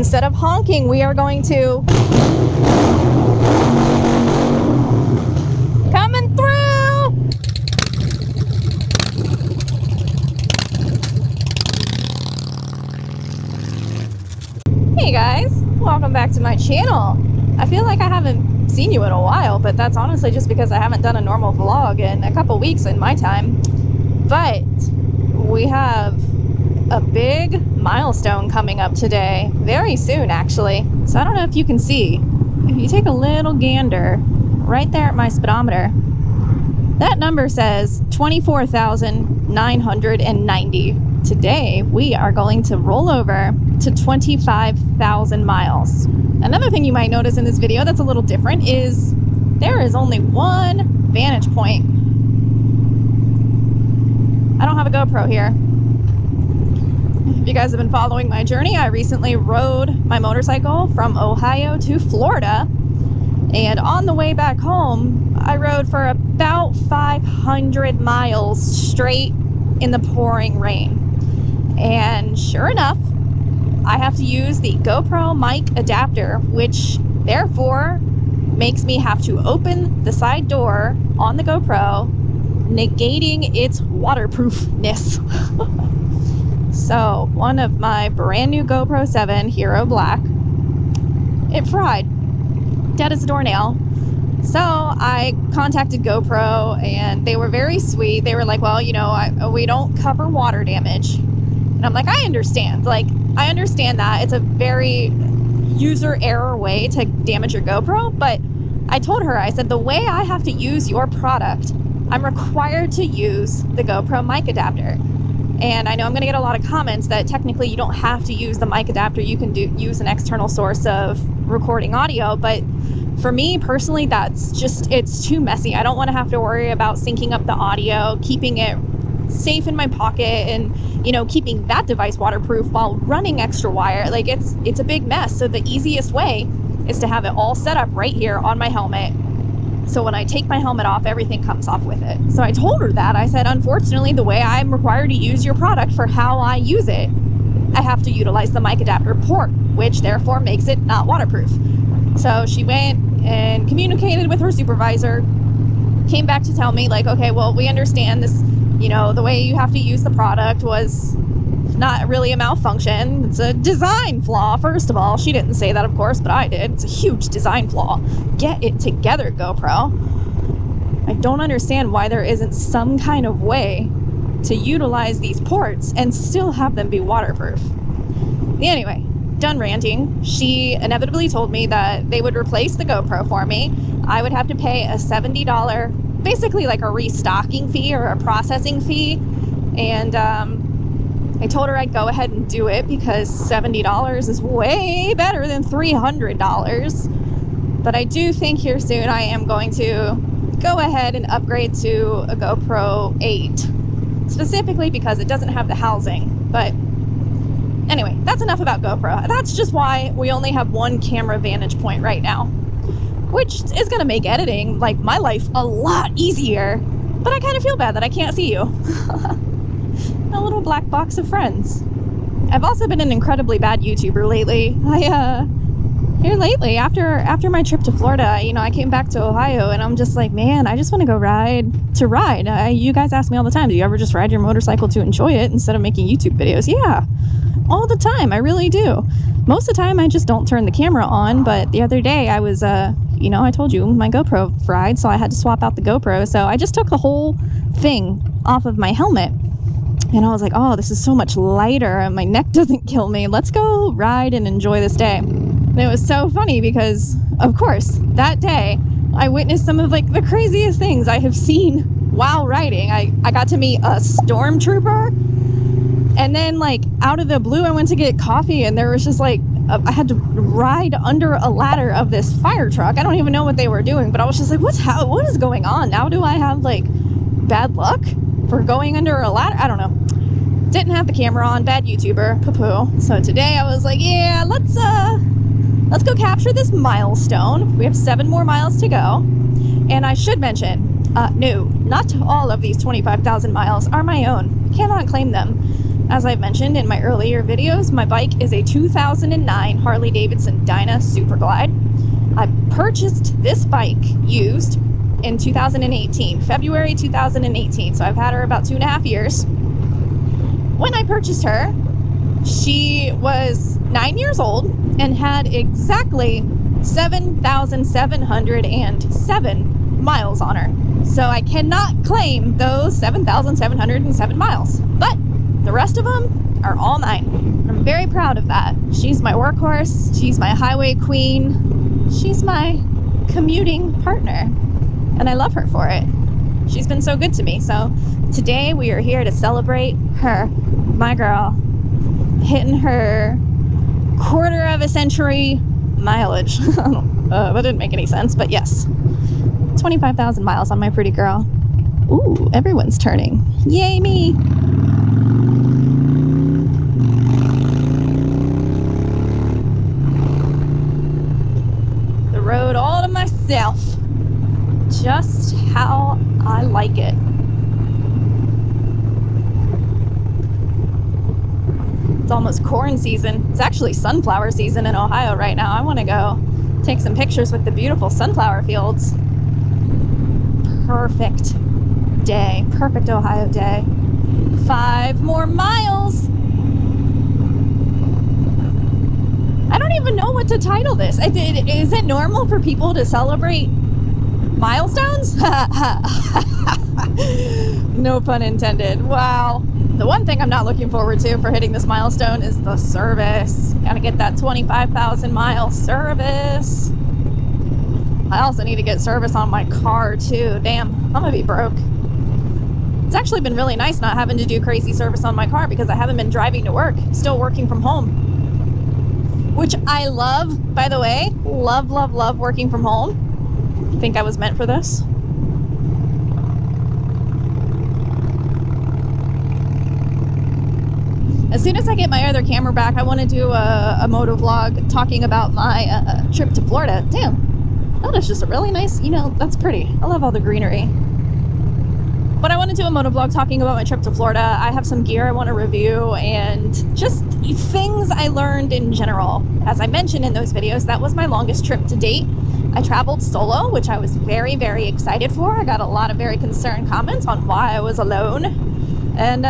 Instead of honking, we are going to... Coming through! Hey guys, welcome back to my channel. I feel like I haven't seen you in a while, but that's honestly just because I haven't done a normal vlog in a couple weeks in my time. But we have a big milestone coming up today, very soon actually. So I don't know if you can see, if you take a little gander right there at my speedometer, that number says 24,990. Today we are going to roll over to 25,000 miles. Another thing you might notice in this video that's a little different is there is only one vantage point. I don't have a GoPro here. If you guys have been following my journey, I recently rode my motorcycle from Ohio to Florida, and on the way back home I rode for about 500 miles straight in the pouring rain. And sure enough, I have to use the GoPro mic adapter, which therefore makes me have to open the side door on the GoPro, negating its waterproofness. So one of my brand new GoPro 7 Hero Black, it fried, dead as a doornail. So I contacted GoPro and they were very sweet. They were like, well, you know, we don't cover water damage. And I'm like, I understand. Like, I understand that it's a very user error way to damage your GoPro, but I told her, I said, the way I have to use your product, I'm required to use the GoPro mic adapter. And I know I'm going to get a lot of comments that technically you don't have to use the mic adapter. You can use an external source of recording audio. But for me personally, that's just, it's too messy. I don't want to have to worry about syncing up the audio, keeping it safe in my pocket, and, you know, keeping that device waterproof while running extra wire. Like, it's a big mess. So the easiest way is to have it all set up right here on my helmet. So when I take my helmet off, everything comes off with it. So I told her that. I said, unfortunately, the way I'm required to use your product for how I use it, I have to utilize the mic adapter port, which therefore makes it not waterproof. So she went and communicated with her supervisor, came back to tell me, like, okay, well, we understand this, you know, the way you have to use the product was not really a malfunction. It's a design flaw, first of all. She didn't say that, of course, but I did. It's a huge design flaw. Get it together, GoPro. I don't understand why there isn't some kind of way to utilize these ports and still have them be waterproof. Anyway, done ranting. She inevitably told me that they would replace the GoPro for me. I would have to pay a $70, basically like a restocking fee or a processing fee. And I told her I'd go ahead and do it because $70 is way better than $300. But I do think here soon I am going to go ahead and upgrade to a GoPro 8, specifically because it doesn't have the housing. But anyway, that's enough about GoPro. That's just why we only have one camera vantage point right now, which is going to make editing, like, my life a lot easier. But I kind of feel bad that I can't see you. A little black box of friends. I've also been an incredibly bad YouTuber lately. Here lately, after my trip to Florida, you know, I came back to Ohio and I'm just like, man, I just want to go ride. You guys ask me all the time, do you ever just ride your motorcycle to enjoy it instead of making YouTube videos? Yeah, all the time. I really do. Most of the time I just don't turn the camera on, but the other day I was, you know, I told you my GoPro fried, so I had to swap out the GoPro. So I just took the whole thing off of my helmet. And I was like, oh, this is so much lighter and my neck doesn't kill me. Let's go ride and enjoy this day. And it was so funny because, of course, that day I witnessed some of, like, the craziest things I have seen while riding. I got to meet a stormtrooper, and then, like, out of the blue I went to get coffee and there was just like, I had to ride under a ladder of this fire truck. I don't even know what they were doing, but I was just like, what is going on? Now do I have, like, bad luck for going under a ladder? I don't know. Didn't have the camera on, bad YouTuber, poo-poo. So today I was like, yeah, let's go capture this milestone. We have 7 more miles to go. And I should mention, no, not all of these 25,000 miles are my own. Cannot claim them. As I've mentioned in my earlier videos, my bike is a 2009 Harley-Davidson Dyna Superglide. I purchased this bike used in 2018, February 2018, so I've had her about 2.5 years. When I purchased her, she was 9 years old and had exactly 7,707 miles on her. So I cannot claim those 7,707 miles, but the rest of them are all mine. I'm very proud of that. She's my workhorse, she's my highway queen, she's my commuting partner, and I love her for it. She's been so good to me. So today we are here to celebrate her, my girl, hitting her quarter of a century mileage. That didn't make any sense, but yes, 25,000 miles on my pretty girl. Ooh, everyone's turning. Yay me! The road all to myself. Just how I like it. It's almost corn season. It's actually sunflower season in Ohio right now. I want to go take some pictures with the beautiful sunflower fields. Perfect day. Perfect Ohio day. 5 more miles. I don't even know what to title this. Is it normal for people to celebrate milestones? No pun intended. Wow. The one thing I'm not looking forward to for hitting this milestone is the service. Gotta get that 25,000 mile service. I also need to get service on my car too. Damn, I'm gonna be broke. It's actually been really nice not having to do crazy service on my car because I haven't been driving to work. I'm still working from home, which I love, by the way. Love, love, love working from home. I think I was meant for this. As soon as I get my other camera back, I want to do a moto vlog talking about my trip to Florida. Damn, that is just a really nice, that's pretty. I love all the greenery. But I want to do a moto vlog talking about my trip to Florida. I have some gear I want to review and just things I learned in general. As I mentioned in those videos, that was my longest trip to date. I traveled solo, which I was very, very excited for. I got a lot of very concerned comments on why I was alone. And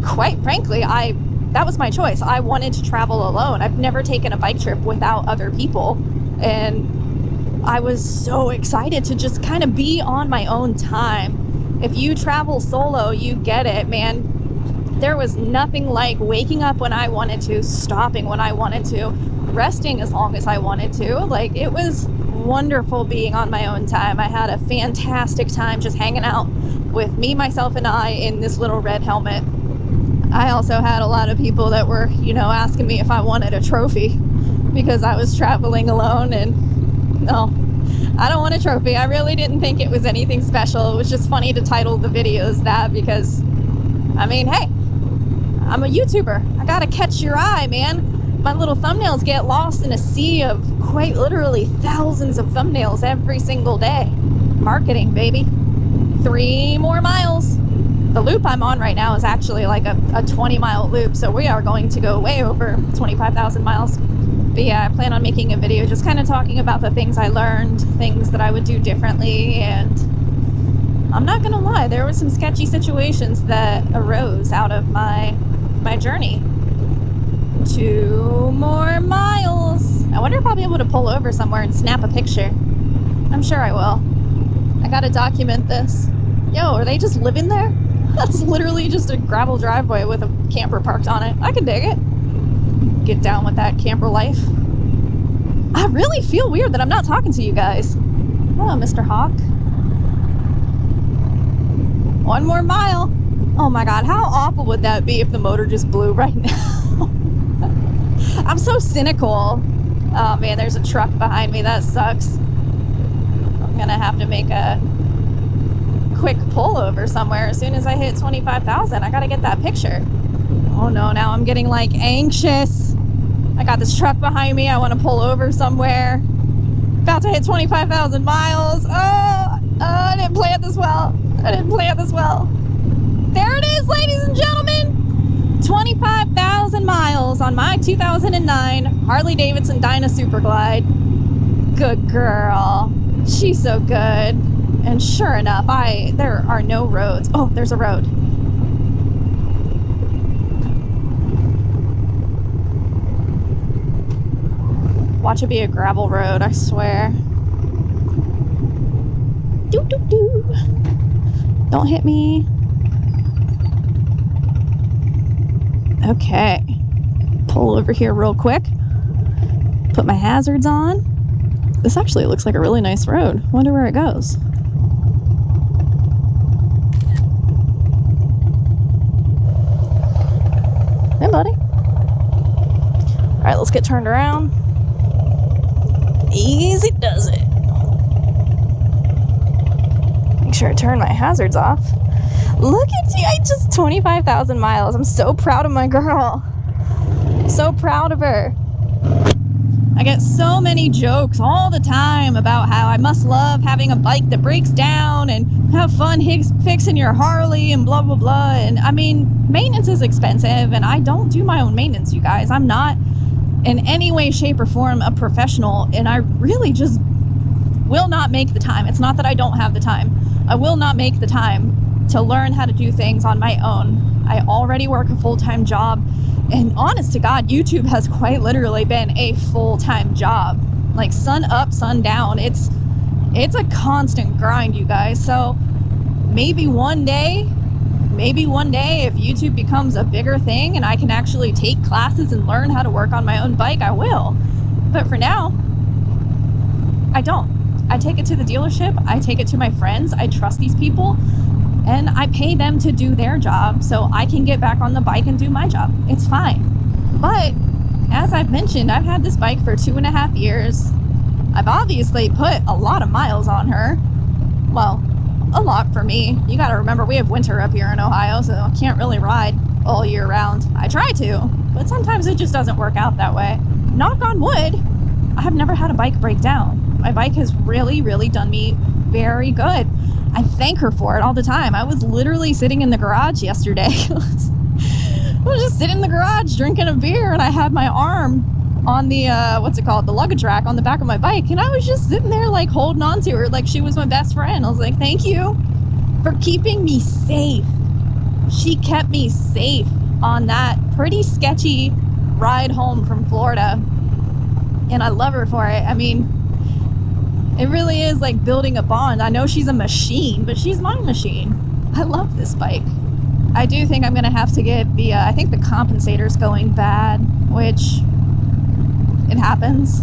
quite frankly, that was my choice. I wanted to travel alone. I've never taken a bike trip without other people. And I was so excited to just kind of be on my own time. If you travel solo, you get it, man. There was nothing like waking up when I wanted to, stopping when I wanted to, resting as long as I wanted to. Like, it was wonderful being on my own time. I had a fantastic time just hanging out with me, myself, and I in this little red helmet. I also had a lot of people that were, asking me if I wanted a trophy because I was traveling alone, and no, I don't want a trophy. I really didn't think it was anything special. It was just funny to title the videos that because, I mean, hey, I'm a YouTuber. I gotta catch your eye, man. My little thumbnails get lost in a sea of quite literally thousands of thumbnails every single day. Marketing, baby. 3 more miles. The loop I'm on right now is actually like a 20-mile loop, so we are going to go way over 25,000 miles. But yeah, I plan on making a video just kind of talking about the things I learned, things that I would do differently, and I'm not gonna lie, there were some sketchy situations that arose out of my journey. 2 more miles. I wonder if I'll be able to pull over somewhere and snap a picture. I'm sure I will. I gotta document this. Yo, are they just living there? That's literally just a gravel driveway with a camper parked on it. I can dig it. Get down with that camper life. I really feel weird that I'm not talking to you guys. Hello, Mr. Hawk. 1 more mile. Oh my god, how awful would that be if the motor just blew right now? I'm so cynical. Oh man, there's a truck behind me. That sucks. I'm gonna have to make a quick pullover somewhere as soon as I hit 25,000. I gotta get that picture. Oh no, now I'm getting like anxious. I got this truck behind me. I want to pull over somewhere. About to hit 25,000 miles. Oh, I didn't plan this well. I didn't plan this well. There it is, ladies and gentlemen. 25,000 miles on my 2009 Harley Davidson Dyna Superglide. Good girl. She's so good. And sure enough, there are no roads. Oh, there's a road. Watch it be a gravel road, I swear. Doo doo doo. Don't hit me. Okay. Pull over here real quick. Put my hazards on. This actually looks like a really nice road. Wonder where it goes. Hey, buddy. All right, let's get turned around. Easy does it. Make sure I turn my hazards off. Look at you, I just 25,000 miles. I'm so proud of my girl. So proud of her. I get so many jokes all the time about how I must love having a bike that breaks down and have fun fixing your Harley and blah, blah, blah. And I mean, maintenance is expensive and I don't do my own maintenance, you guys. I'm not in any way, shape, or form a professional, and I really just will not make the time. It's not that I don't have the time. I will not make the time to learn how to do things on my own. I already work a full-time job, and honest to God, YouTube has quite literally been a full-time job. Like sun up, sun down. It's a constant grind, you guys. So maybe one day if YouTube becomes a bigger thing and I can actually take classes and learn how to work on my own bike, I will. But for now, I don't. I take it to the dealership, I take it to my friends, I trust these people, and I pay them to do their job so I can get back on the bike and do my job. It's fine. But as I've mentioned, I've had this bike for 2.5 years. I've obviously put a lot of miles on her. Well, a lot for me. You gotta remember, we have winter up here in Ohio, so I can't really ride all year round. I try to, but sometimes it just doesn't work out that way. Knock on wood, I have never had a bike break down. My bike has really, really done me very good. I thank her for it all the time. I was literally sitting in the garage yesterday. I was just sitting in the garage drinking a beer, and I had my arm on the, what's it called? The luggage rack on the back of my bike. And I was just sitting there like holding on to her like she was my best friend. I was like, thank you for keeping me safe. She kept me safe on that pretty sketchy ride home from Florida. And I love her for it. I mean, it really is like building a bond. I know she's a machine, but she's my machine. I love this bike. I do think I'm gonna have to get the, I think the compensator's going bad, which it happens.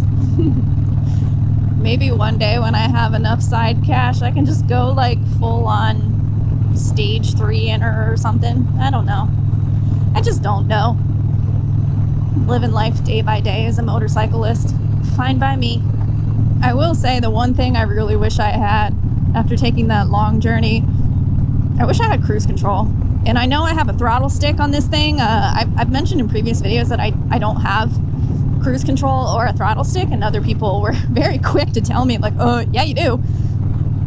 Maybe one day when I have enough side cash, I can just go like full on stage 3 in her or something. I don't know. I just don't know. Living life day by day as a motorcyclist. Fine by me. I will say the one thing I really wish I had after taking that long journey, I wish I had cruise control. And I know I have a throttle stick on this thing. I've mentioned in previous videos that I don't have cruise control or a throttle stick, and other people were very quick to tell me like, oh yeah, you do,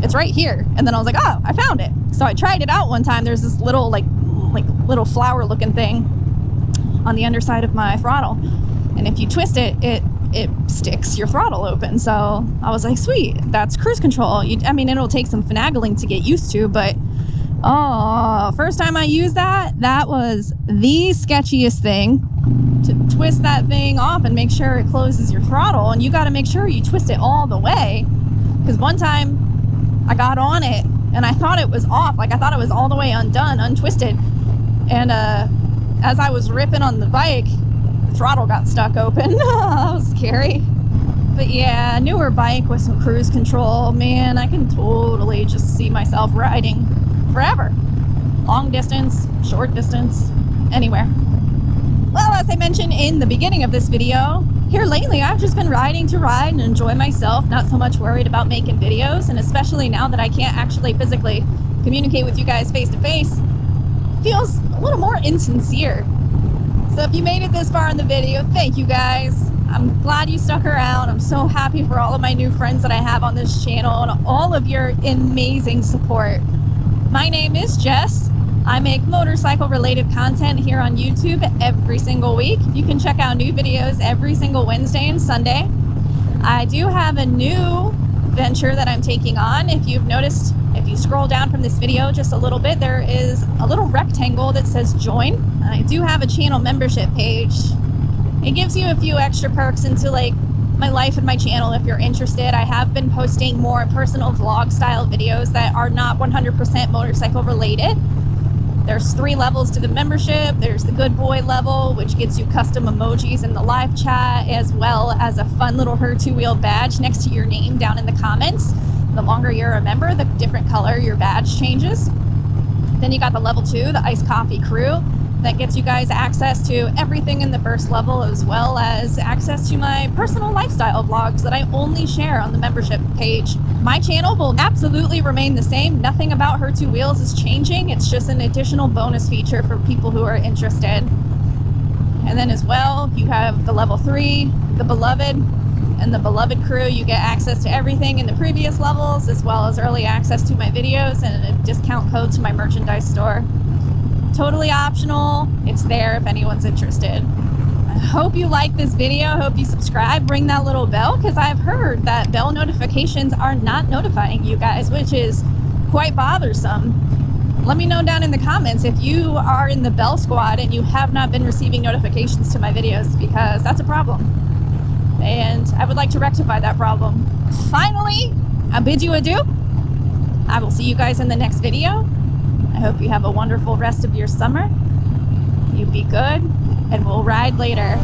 it's right here. And then I was like, oh, I found it. So I tried it out one time. There's this little like little flower looking thing on the underside of my throttle, and if you twist it, it sticks your throttle open. So I was like, sweet, that's cruise control. I mean, it'll take some finagling to get used to, but oh, first time I used that was the sketchiest thing. To twist that thing off and make sure it closes your throttle, and you got to make sure you twist it all the way, because one time I got on it and I thought it was off, like I thought it was all the way undone, untwisted, and as I was ripping on the bike, the throttle got stuck open. That was scary. But yeah, newer bike with some cruise control, man, I can totally just see myself riding forever. Long distance, short distance, anywhere. Well, as I mentioned in the beginning of this video, here lately I've just been riding to ride and enjoy myself, not so much worried about making videos, and especially now that I can't actually physically communicate with you guys face to face, feels a little more insincere. So if you made it this far in the video, thank you guys. I'm glad you stuck around. I'm so happy for all of my new friends that I have on this channel and all of your amazing support. My name is Jess, I make motorcycle related content here on YouTube every single week. You can check out new videos every single Wednesday and Sunday. I do have a new venture that I'm taking on. If you've noticed, if you scroll down from this video just a little bit, there is a little rectangle that says join. I do have a channel membership page. It gives you a few extra perks into like my life and my channel if you're interested. I have been posting more personal vlog style videos that are not 100% motorcycle related. There's 3 levels to the membership. There's the good boy level, which gets you custom emojis in the live chat, as well as a fun little Her Two Wheel badge next to your name down in the comments. The longer you're a member, the different color your badge changes. Then you got the level 2, the Iced Coffee Crew. That gets you guys access to everything in the first level, as well as access to my personal lifestyle vlogs that I only share on the membership page. My channel will absolutely remain the same. Nothing about Her Two Wheels is changing. It's just an additional bonus feature for people who are interested. And then as well, you have the level 3, the Beloved, and the Beloved Crew. You get access to everything in the previous levels, as well as early access to my videos and a discount code to my merchandise store. Totally optional. It's there if anyone's interested. I hope you like this video. I hope you subscribe. Ring that little bell, because I've heard that bell notifications are not notifying you guys, which is quite bothersome. Let me know down in the comments if you are in the bell squad and you have not been receiving notifications to my videos, because that's a problem. And I would like to rectify that problem. Finally, I bid you adieu. I will see you guys in the next video. I hope you have a wonderful rest of your summer. You be good, and we'll ride later.